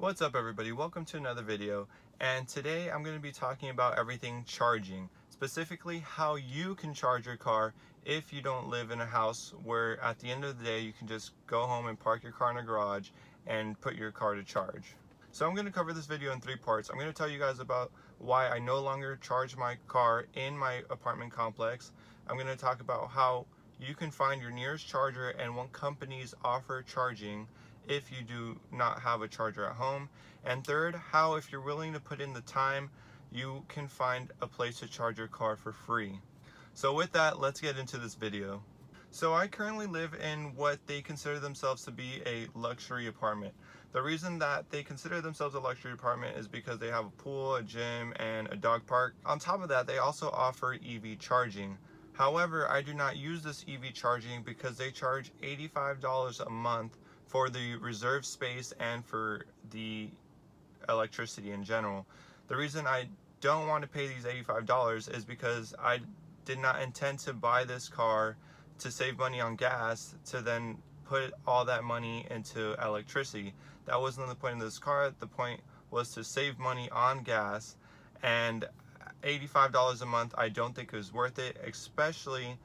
What's up everybody, welcome to another video, and today I'm going to be talking about everything charging, specifically how you can charge your car if you don't live in a house where at the end of the day you can just go home and park your car in a garage and put your car to charge. So I'm going to cover this video in 3 parts. I'm going to tell you guys about why I no longer charge my car in my apartment complex. I'm going to talk about how you can find your nearest charger and what companies offer charging if you do not have a charger at home. And third, how if you're willing to put in the time, you can find a place to charge your car for free. So with that, let's get into this video. So I currently live in what they consider themselves to be a luxury apartment. The reason that they consider themselves a luxury apartment is because they have a pool, a gym, and a dog park. On top of that, they also offer EV charging. However, I do not use this EV charging because they charge $85 a month for the reserved space and for the electricity in general. The reason I don't want to pay these $85 is because I did not intend to buy this car to save money on gas to then put all that money into electricity. That wasn't the point of this car. The point was to save money on gas, and $85 a month I don't think is worth it, especially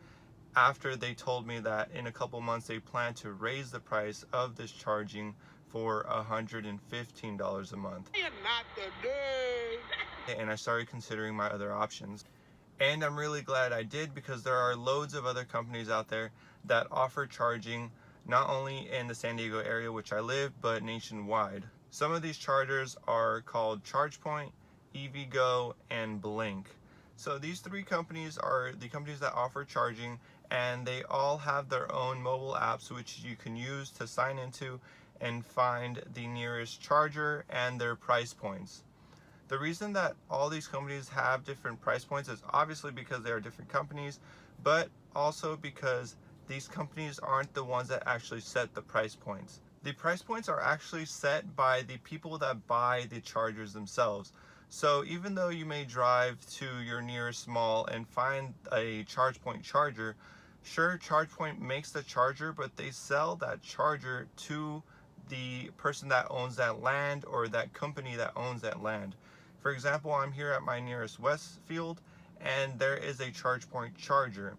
after they told me that in a couple months they plan to raise the price of this charging for $115 a month. Not today. And I started considering my other options. And I'm really glad I did, because there are loads of other companies out there that offer charging not only in the San Diego area, which I live, but nationwide. Some of these chargers are called Chargepoint, EVgo, and Blink. So these 3 companies are the companies that offer charging, and they all have their own mobile apps which you can use to sign into and find the nearest charger and their price points. The reason that all these companies have different price points is obviously because they are different companies, but also because these companies aren't the ones that actually set the price points. The price points are actually set by the people that buy the chargers themselves. So even though you may drive to your nearest mall and find a Chargepoint charger, sure, Chargepoint makes the charger, but they sell that charger to the person that owns that land or that company that owns that land. For example, I'm here at my nearest Westfield, and there is a Chargepoint charger.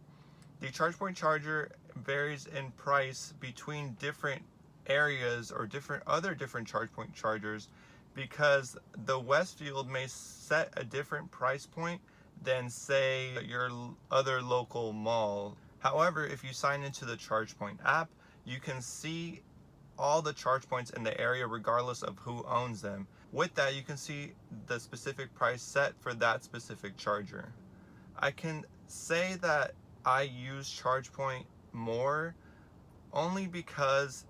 The Chargepoint charger varies in price between different areas or different Chargepoint chargers, because the Westfield may set a different price point than, say, your other local mall. However, if you sign into the Chargepoint app, you can see all the charge points in the area regardless of who owns them. With that, you can see the specific price set for that specific charger. I can say that I use Chargepoint more only because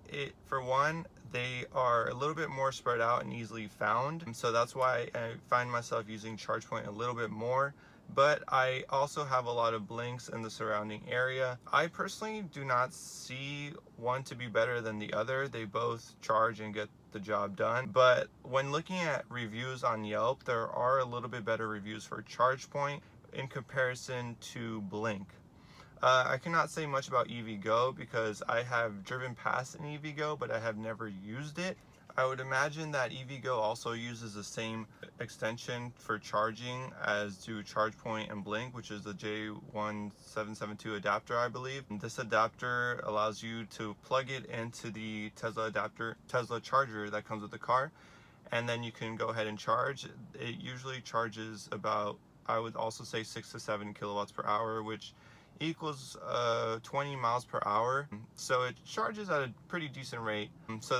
for one, they are a little bit more spread out and easily found. So that's why I find myself using Chargepoint a little bit more. But I also have a lot of Blinks in the surrounding area. I personally do not see one to be better than the other. They both charge and get the job done. But when looking at reviews on Yelp, there are a little bit better reviews for Chargepoint in comparison to Blink. I cannot say much about EVgo because I have driven past an EVgo, but I have never used it. I would imagine that EVgo also uses the same extension for charging as do Chargepoint and Blink, which is the J1772 adapter, I believe. And this adapter allows you to plug it into the Tesla charger that comes with the car, and then you can go ahead and charge. It usually charges about, I would also say, 6 to 7 kilowatts per hour, which equals 20 miles per hour. So it charges at a pretty decent rate. So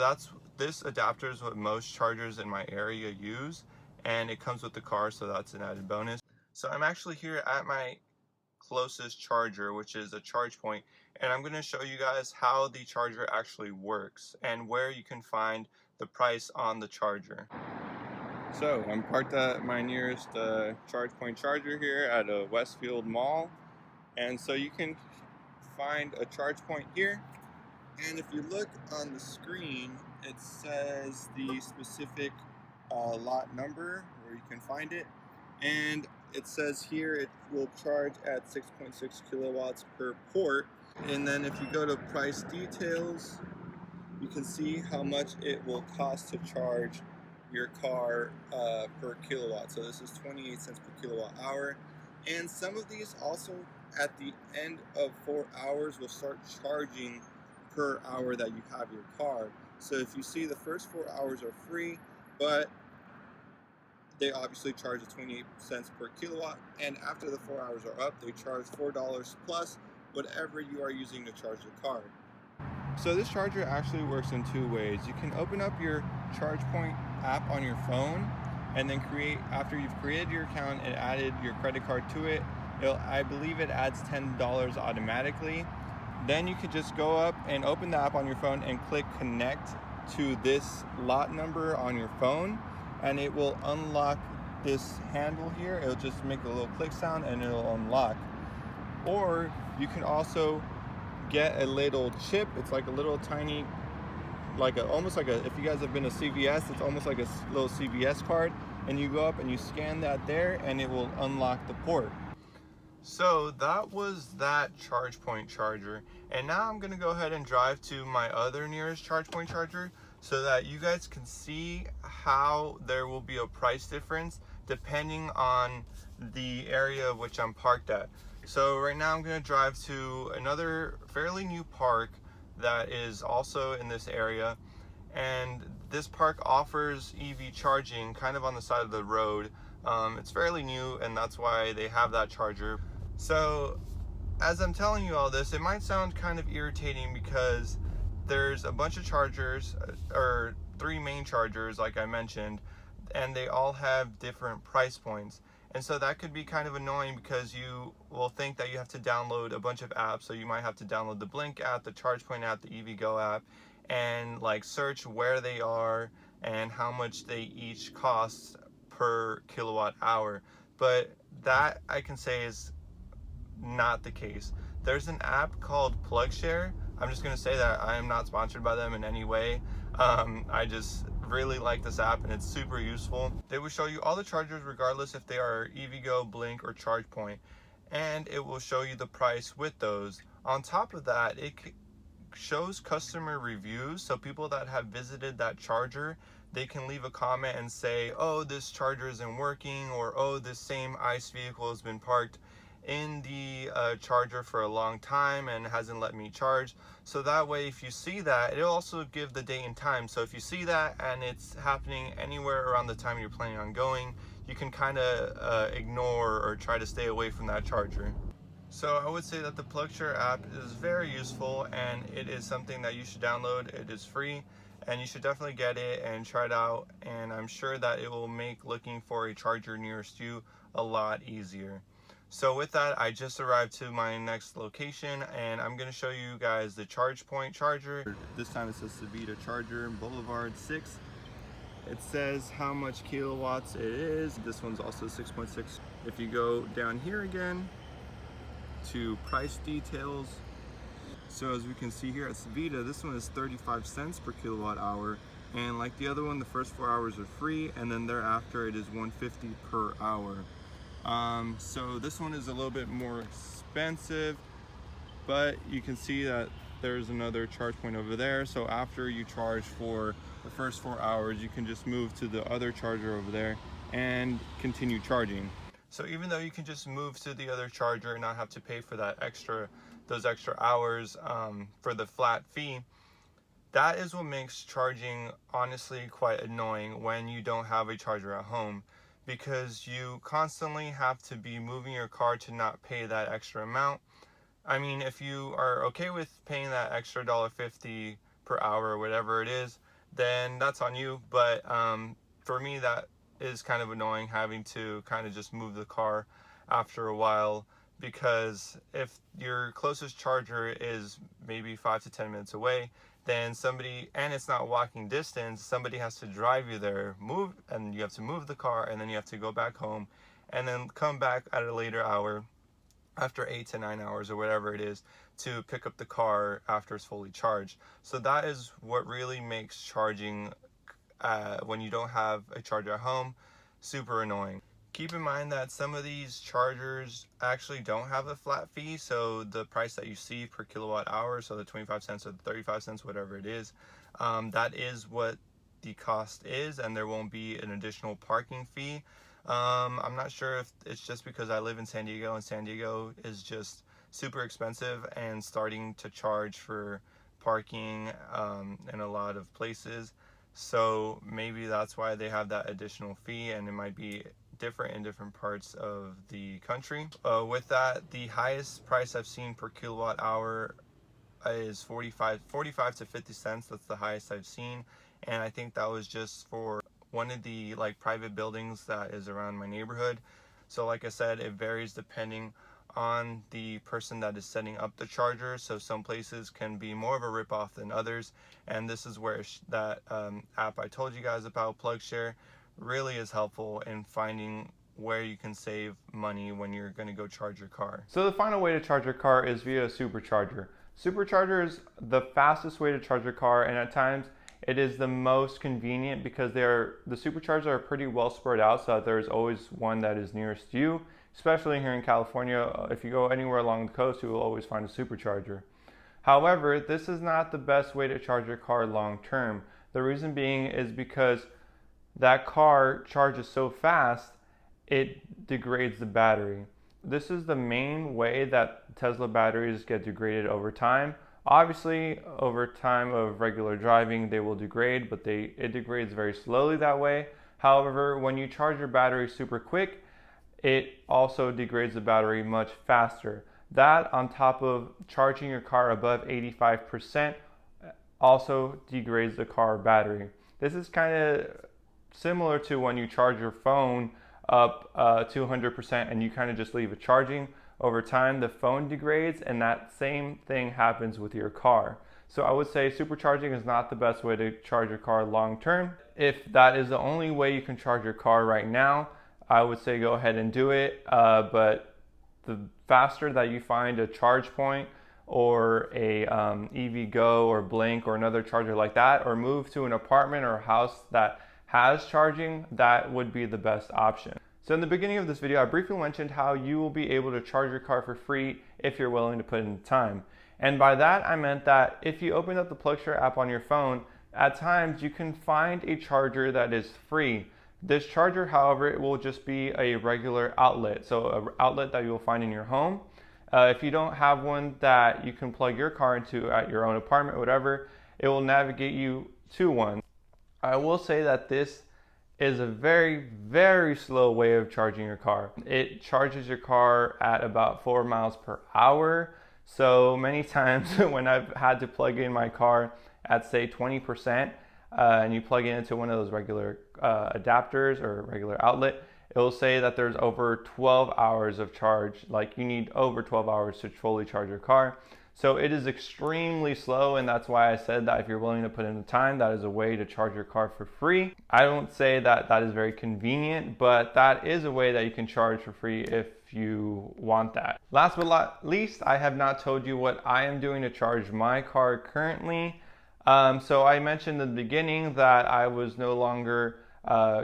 this adapter is what most chargers in my area use, and it comes with the car, so that's an added bonus. So I'm actually here at my closest charger, which is a Chargepoint, and I'm going to show you guys how the charger actually works and where you can find the price on the charger. So I'm parked at my nearest Chargepoint charger here at a Westfield mall, and so you can find a Chargepoint here, and if you look on the screen, it says the specific lot number where you can find it, and it says here it will charge at 6.6 kilowatts per port. And then if you go to price details, you can see how much it will cost to charge your car per kilowatt. So this is 28 cents per kilowatt hour. And some of these also at the end of 4 hours will start charging per hour that you have your car. So if you see, the first 4 hours are free, but they obviously charge a 28 cents per kilowatt, and after the 4 hours are up, they charge $4 plus whatever you are using to charge the car. So this charger actually works in two ways. You can open up your Chargepoint app on your phone, and then after you've created your account and added your credit card to it, I believe it adds $10 automatically. Then you could just go up and open the app on your phone and click connect to this lot number on your phone, and it will unlock this handle here. It'll just make a little click sound and it'll unlock. Or you can also get a little chip. It's like a little tiny, almost like if you guys have been to CVS, it's almost like a little CVS card, and you go up and you scan that there and it will unlock the port. So that was that Chargepoint charger, and now I'm gonna go ahead and drive to my other nearest Chargepoint charger so that you guys can see how there will be a price difference depending on the area of which I'm parked at. So right now I'm gonna drive to another fairly new park that is also in this area, and this park offers EV charging kind of on the side of the road. It's fairly new, and that's why they have that charger. So as I'm telling you all this, it might sound kind of irritating because there's a bunch of chargers, or 3 main chargers like I mentioned, and they all have different price points. And so that could be kind of annoying because you will think that you have to download a bunch of apps. So you might have to download the Blink app, the Chargepoint app, the EVgo app, and like search where they are and how much they each cost per kilowatt hour. But that, I can say, is not the case. There's an app called Plugshare. I'm just gonna say that I am not sponsored by them in any way. I just really like this app and it's super useful. They will show you all the chargers regardless if they are EVgo, Blink, or Chargepoint, and it will show you the price with those. On top of that, it shows customer reviews, so people that have visited that charger, they can leave a comment and say, oh, this charger isn't working, or oh, this same ICE vehicle has been parked in the charger for a long time and hasn't let me charge. So that way, if you see that, it'll also give the date and time. So if you see that and it's happening anywhere around the time you're planning on going, you can kind of ignore or try to stay away from that charger. So I would say that the Plugshare app is very useful, and it is something that you should download. It is free, and you should definitely get it and try it out, and I'm sure that it will make looking for a charger nearest you a lot easier. So with that, I just arrived to my next location, and I'm going to show you guys the Chargepoint charger. This time it says Savita Charger Boulevard 6. It says how much kilowatts it is. This one's also 6.6. If you go down here again to price details, so as we can see here at Savita, this one is 35 cents per kilowatt hour, and like the other one, the first 4 hours are free, and then thereafter it is $1.50 per hour. So this one is a little bit more expensive, but you can see that there's another charge point over there. So after you charge for the first 4 hours, you can just move to the other charger over there and continue charging. So even though you can just move to the other charger and not have to pay for those extra hours for the flat fee, that is what makes charging honestly quite annoying when you don't have a charger at home, because you constantly have to be moving your car to not pay that extra amount. I mean, if you are okay with paying that extra $1.50 per hour or whatever it is, then that's on you. But for me, that is kind of annoying, having to kind of just move the car after a while, because if your closest charger is maybe 5 to 10 minutes away, then and it's not walking distance, somebody has to drive you there, and you have to move the car, and then you have to go back home and then come back at a later hour after 8 to 9 hours or whatever it is to pick up the car after it's fully charged. So that is what really makes charging when you don't have a charger at home super annoying. Keep in mind that some of these chargers actually don't have a flat fee, so the price that you see per kilowatt hour, so the 25 cents or the 35 cents, whatever it is, that is what the cost is, and there won't be an additional parking fee. I'm not sure if it's just because I live in San Diego, and San Diego is just super expensive and starting to charge for parking in a lot of places. So maybe that's why they have that additional fee, and it might be different in different parts of the country. With that, the highest price I've seen per kilowatt hour is 45 to 50 cents. That's the highest I've seen, and I think that was just for one of the private buildings that is around my neighborhood. So like I said, it varies depending on the person that is setting up the charger. So some places can be more of a ripoff than others, and this is where that app I told you guys about, Plugshare, really is helpful in finding where you can save money when you're going to go charge your car. So the final way to charge your car is via a supercharger. Supercharger is the fastest way to charge your car, and at times it is the most convenient because the superchargers are pretty well spread out, so that there's always one that is nearest you. Especially here in California, if you go anywhere along the coast, you will always find a supercharger. However, this is not the best way to charge your car long term. The reason being is because that car charges so fast, it degrades the battery. This is the main way that Tesla batteries get degraded over time. Obviously, over time of regular driving, they will degrade, but it degrades very slowly that way. However, when you charge your battery super quick, it also degrades the battery much faster. That, on top of charging your car above 85%, also degrades the car battery. This is kind of similar to when you charge your phone up to 100% and you kind of just leave it charging. Over time, the phone degrades, and that same thing happens with your car. So I would say supercharging is not the best way to charge your car long term. If that is the only way you can charge your car right now, I would say go ahead and do it, but the faster that you find a Chargepoint or a EVgo or Blink or another charger like that, or move to an apartment or a house that has charging, that would be the best option. So in the beginning of this video, I briefly mentioned how you will be able to charge your car for free if you're willing to put in the time. And by that, I meant that if you open up the Plugshare app on your phone, at times you can find a charger that is free. This charger, however, it will just be a regular outlet, so an outlet that you will find in your home. If you don't have one that you can plug your car into at your own apartment, whatever, it will navigate you to one. I will say that this is a very, very slow way of charging your car. It charges your car at about 4 miles per hour. So many times when I've had to plug in my car at, say, 20%, and you plug it into one of those regular adapters or regular outlet, it will say that there's over 12 hours of charge. Like, you need over 12 hours to fully charge your car. So it is extremely slow, and that's why I said that if you're willing to put in the time, that is a way to charge your car for free. I don't say that that is very convenient, but that is a way that you can charge for free if you want that. Last but not least, I have not told you what I am doing to charge my car currently. So I mentioned in the beginning that I was no longer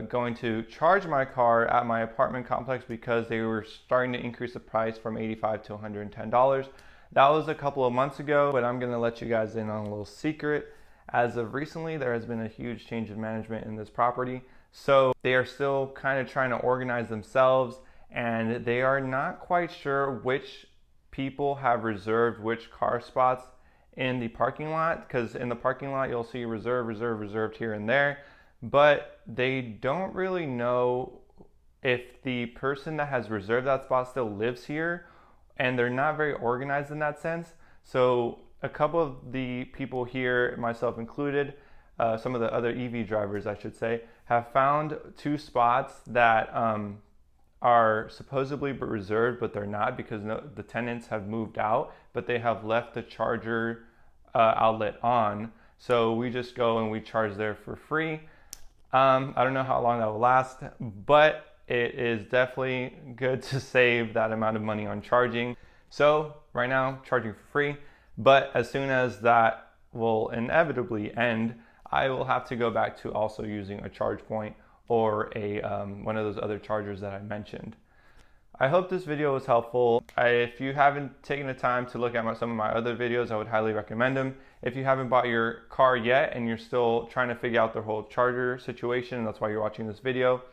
going to charge my car at my apartment complex because they were starting to increase the price from $85 to $110. That was a couple of months ago, but I'm going to let you guys in on a little secret. As of recently, there has been a huge change of management in this property. So they are still kind of trying to organize themselves, and they are not quite sure which people have reserved which car spots in the parking lot, because in the parking lot you'll see reserved here and there, but they don't really know if the person that has reserved that spot still lives here, and they're not very organized in that sense. So a couple of the people here, myself included, some of the other EV drivers I should say, have found 2 spots that are supposedly reserved, but they're not, because the tenants have moved out, but they have left the charger outlet on. So we just go and we charge there for free. I don't know how long that will last, but it is definitely good to save that amount of money on charging. So right now, charging for free, but as soon as that will inevitably end, I will have to go back to also using a Chargepoint or a one of those other chargers that I mentioned. I hope this video was helpful. If you haven't taken the time to look at some of my other videos, I would highly recommend them. If you haven't bought your car yet and you're still trying to figure out the whole charger situation, and that's why you're watching this video,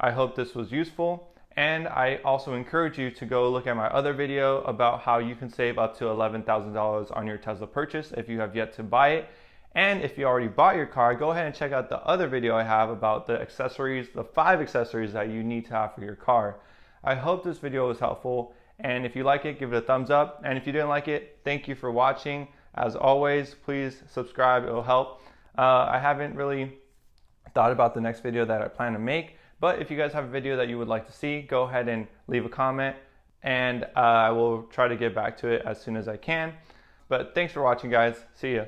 I hope this was useful. And I also encourage you to go look at my other video about how you can save up to $11,000 on your Tesla purchase if you have yet to buy it. And if you already bought your car, go ahead and check out the other video I have about the accessories, the 5 accessories that you need to have for your car. I hope this video was helpful, and if you like it, give it a thumbs up. And if you didn't like it, thank you for watching. As always, please subscribe, it will help. I haven't really thought about the next video that I plan to make, but if you guys have a video that you would like to see, go ahead and leave a comment, and I will try to get back to it as soon as I can. But thanks for watching, guys. See ya.